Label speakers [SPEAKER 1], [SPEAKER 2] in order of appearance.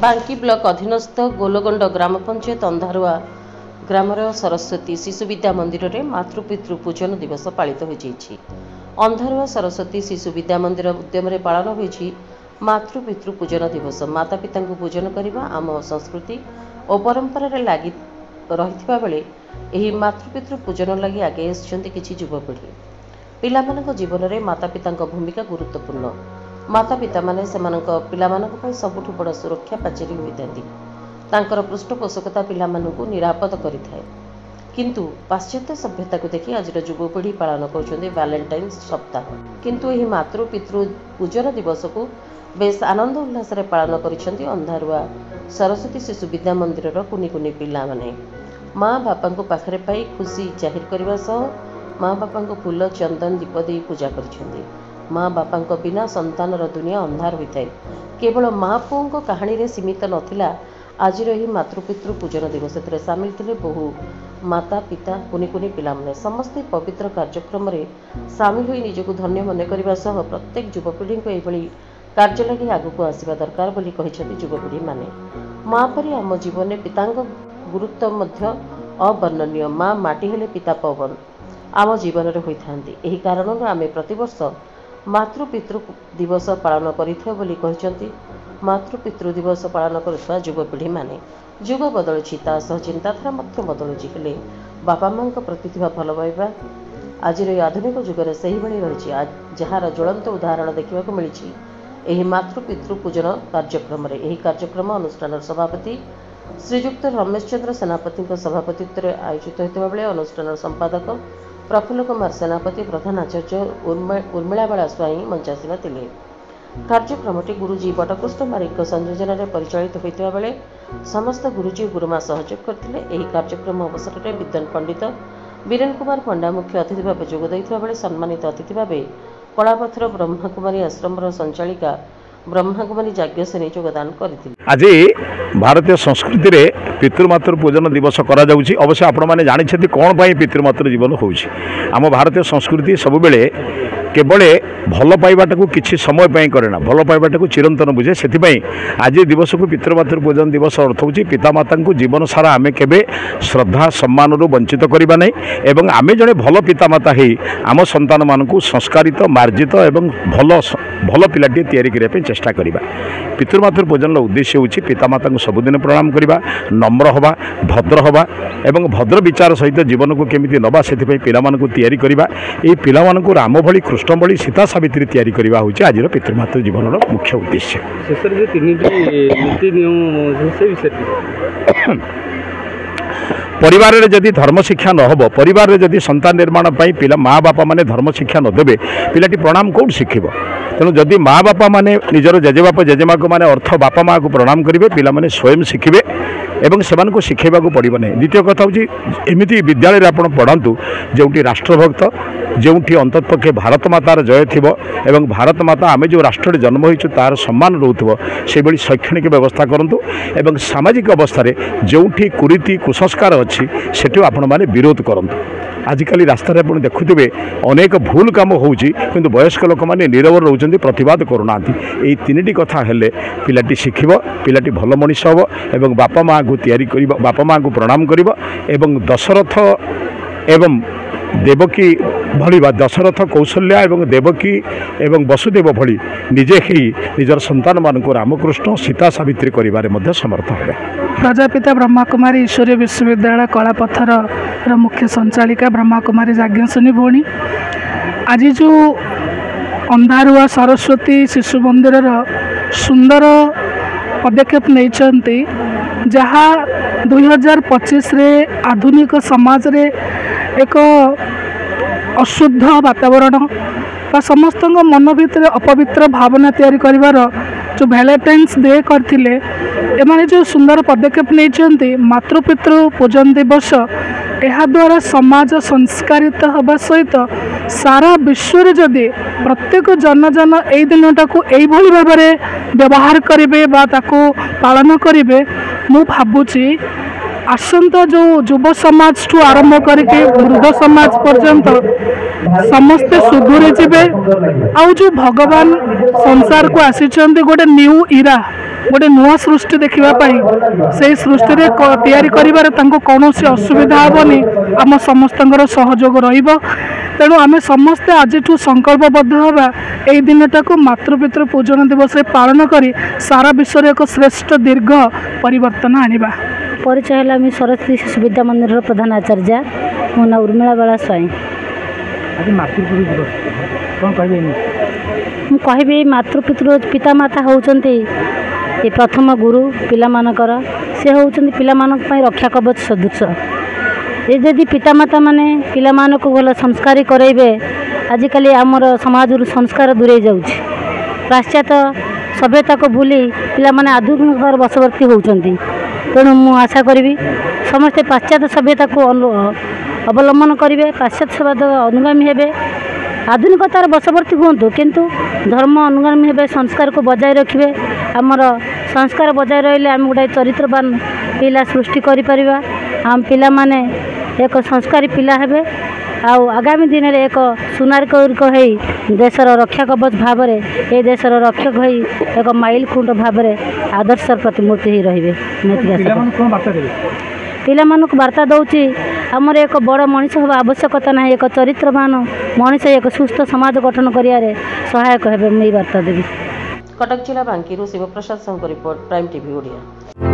[SPEAKER 1] बांकी ब्लॉक अधीनस्थ गोलगंड ग्राम पंचायत अंधारुआ ग्रामर सरस्वती शिशु विद्या मंदिर में मातृपितृ पूजन दिवस पालित हो अंधारुआ सरस्वती शिशु विद्या मंदिर उद्यम पालन हो मातृपितृ पूजन दिवस माता पिता पूजन करने आम संस्कृति और परंपरा लगी रही बेले यह मातृपितृ पूजन लगी आगे किसी युवपीढ़ी पिला जीवन में माता पिता भूमिका गुरुत्वपूर्ण माता पिता माने सेमानक पिलामानक पई सबुठु बड़ सुरक्षा पाचेरी होइतांती तांकर पृष्ठपोषकता पिलामानकु निरापद करिथाय किंतु पाश्चात्य सभ्यता को देखि आज युवपीढ़ी पालन करुछन्ते वैलेंटाइन्स सप्ताह किंतु एही मातृ पितृ पूजन दिवस को बेस आनंद उल्लास रे पालन करिछन्ती अंधारुआ सरस्वती शिशु विद्या मंदिर कुनी कुनी पिला माने माँ बापा को पाखरे पाई खुशी जाहिर करने सह माँ बापा को फूल चंदन दीप दे पूजा करिछन्ती माँ बापा बिना संतान दुनिया अंधार होता है केवल माँ पुओं कहानी रे सीमित नथिला आज ही मातृपितृ पूजन दिवस सामिल थे बहु माता पिता कुनी कुनी पिला माने समस्ते पवित्र कार्यक्रम रे सामिल हो निजक धन्य मन करने सह प्रत्येक युवपीढ़ी को यह कार्य लगी आगू आसवा दरकार बोली कहते युवपीढ़ी माने माँ परी आम जीवन में पिता गुरुत्व मध्य अवर्णनीय माँ माटी हेले पिता पवन आम जीवन में होता यही कारण आम प्रतिवर्ष मातृपितृ दिवस पालन करी मातृपितृ दिवस पालन कर युवपीढ़ी माने जुग बदलुची सह चिंताधारा बदलुची हेले बापा माँ प्रति भल पाइबा आज आधुनिक जुगरे से रही जार ज्वलंत उदाहरण देखा मिली यही मातृपितृ पूजन कार्यक्रम कार्यक्रम अनुष्ठान सभापति श्रीजुक्त रमेश चंद्र सेनापति सभापतित्व आयोजित होता बेले अनुष्ठान संपादक प्रफुल्ल कुमार सेनापति प्रधान आचार्य उर्मिलाबाला स्वाई मंचासीन थे कार्यक्रमटी गुरुजी बटकृष्ण मारिक संयोजन में परिचालित होता बेले समस्त गुरुजी गुरुमा सहयोग करते कार्यक्रम अवसर में विद्वान पंडित बीरेन कुमार पंडा मुख्य अतिथि भाव जोगदेइथिबा बेले सम्मानित अतिथि भाव कलापथर ब्रह्मकुमारी आश्रम संचालिका ब्रह्मकुमारी जाग्ञसेनी योगदान करथिले।
[SPEAKER 2] आज भारतीय संस्कृति रे पितृमातृ पूजन दिवस करा जाउची अवश्य आपण माने जानि छथि कोन पई पितृमातृ जीवन होउची आम भारतीय संस्कृति सब बेले केवल भल पाइबाटा को किसी समय पाई करेना भल पाइबाटा को चिरंतन बुझे से आज दिवस को पितृमातृ पूजन दिवस अर्थ होची पितामाता को जीवन सारा आमे केबे श्रद्धा सम्मान रु वंचित करबा नै एवं आमे जने भल पितामाता हे आम संतान मान को संस्कारित मार्जित एवं भल भल पिलाटी तैयारी करने चेष्टा करबा पितृमातृ पूजन उद्देश्य होची पितामाता को सबुदिन प्रणाम करबा नम्र हवा भद्र हवा एवं भद्र विचार सहित जीवन को केमिति नबा सेति पई पिला मान को तैयारी करबा ए पिला मान को राम भली कृष्ण भली सीता सावित्री तैयारी करबा होची आज पितृमातृ जीवन मुख्य उद्देश्य
[SPEAKER 3] शेषर जे तीनटी नीति नियम से विषय
[SPEAKER 2] परिवार रे जदि धर्म शिक्षा न हो परिवार रे जदि संतान निर्माण पाई पिला माँ बापा माने धर्म शिक्षा न देबे पिलाटी प्रणाम कौन शिखिब तेणु जदि माँ बापा माने निजर जेजेबाप जेजेमा को माने अर्थ बापा माँ को प्रणाम करेंगे पिला माने स्वयं शिखिबे एवं सेमान को शिखेबा को पड़ो नहीं द्वितीय कथा हूँ एमती विद्यालय आप पढ़ातु जो राष्ट्रभक्त जो अंततपक्षे भारत मातार जय थी एवं भारत माता आम जो राष्ट्र जन्म होइछु तार सम्मान रोथो से भली शैक्षणिक व्यवस्था करूँ एवं सामाजिक अवस्था जो कुरीति कुसंस्कार अच्छी से आपण मैंने विरोध करूँ आजिकल रास्तार आप देखुवे अनेक भूल कम होउची किंतु वयस्क लोक मैंने नीरव रोचंती प्रतिवाद करूना यही तीन कथा हेले पिलाटी शिखिब पिलाटी भल मनीष हम एवं बापा माँ को तैयारी करिबा बापा माँ को प्रणाम करिबा एवं दशरथ एवं देवकी भली दशरथ कौशल्या एवं देवकी एवं वसुदेव भली निजे ही निजर संतान मान को रामकृष्ण सीता सावित्री करिबारे मध्य समर्थ हेबे।
[SPEAKER 4] प्रजापिता ब्रह्मकुमारी ईश्वरीय विश्वविद्यालय कलापथर मुख्य संचालिका ब्रह्मकुमारी जाग्ञसेनी भौणी आज जो अंधारुआ सरस्वती शिशु मंदिर सुंदर पदक्षेप नहीं जहाँ 2025 रे आधुनिक समाज रे एक अशुद्ध वातावरण बा समस्त मन भितर अपवित्र भावना तैयारी करिवार जो वैलेंटाइन्स डे करथिले एमाने जो सुंदर पदक्षेप नहीं मातृपितृ पूजन दिवस यह द्वारा समाज संस्कारित होगा सहित सारा विश्व जदि प्रत्येक जन जन यही दिनटा को यही भाव में व्यवहार करेंगे पालन करेंगे मु भावुची आसंता जो युव समाज ठू आरंभ करके वृद्ध समाज पर्यंत समस्ते सुधुरी जीवे आउ जो भगवान संसार को आसी गोटे न्यू इरा गोटे नुआ सृष्टि देखापी से सृष्टि तैयारी कर कौन असुविधा हेनी आम समस्त सहयोग रेणु आम समस्ते आज संकल्पबद्ध हवा यही दिनटा को मातृपितृ पूजन दिवस पालन कर सारा विश्व एक श्रेष्ठ दीर्घ परिवर्तन आनिबा।
[SPEAKER 5] परिचय है आम सरस्वती शिशु विद्या मंदिर प्रधान आचार्य मो ना उर्मिला बेला स्वाई।
[SPEAKER 6] आज मातृपितृ दिवस कौन
[SPEAKER 5] कहि मातृपितृ पितामाता होउचंती ये प्रथम गुरु पिलामानकर से होउचंती पिलामानक पई रक्षा कवच सदृश। ये जदि पितामाता माने पिलामान को भल संस्कारी करेबे आजिकल आमर समाज संस्कार दूरे जाउछि पाश्चात्य सभ्यता को भूली पिला माने आधुनिकतार बशवर्ती होउचंती। तेणु मु आशा करी समस्ते पाश्चात्य सभ्यता को अवलंबन करेंगे पाश्चात्य सभ्यता अनुगामी हेबे आधुनिकतार बशवर्ती हूँ किंतु धर्म अनुगामी हेबे संस्कार को बजाय रखिए आमर संस्कार बजाय रही आम गोटे चरित्रवान पिला सृष्टि करें आम पिला माने एक संस्कारी पिला हेबे आउ आगामी दिन में एक सुनागरिक हो देशर रक्षा कवच भाव ये देशर रक्षक हो एक माइल खुंट भाव आदर्श प्रतिमूर्ति ही रही पिला मानक वार्ता दौची आमर एक बड़ मनीष हवा आवश्यकता ना एक चरित्रवान मनीष एक सुस्थ समाज गठन करियारे सहायक हेबे मैं वार्ता देवी।
[SPEAKER 1] कटक जिला बांकीरू शिवप्रसाद संघ रिपोर्ट प्राइम टीवी ओडिया।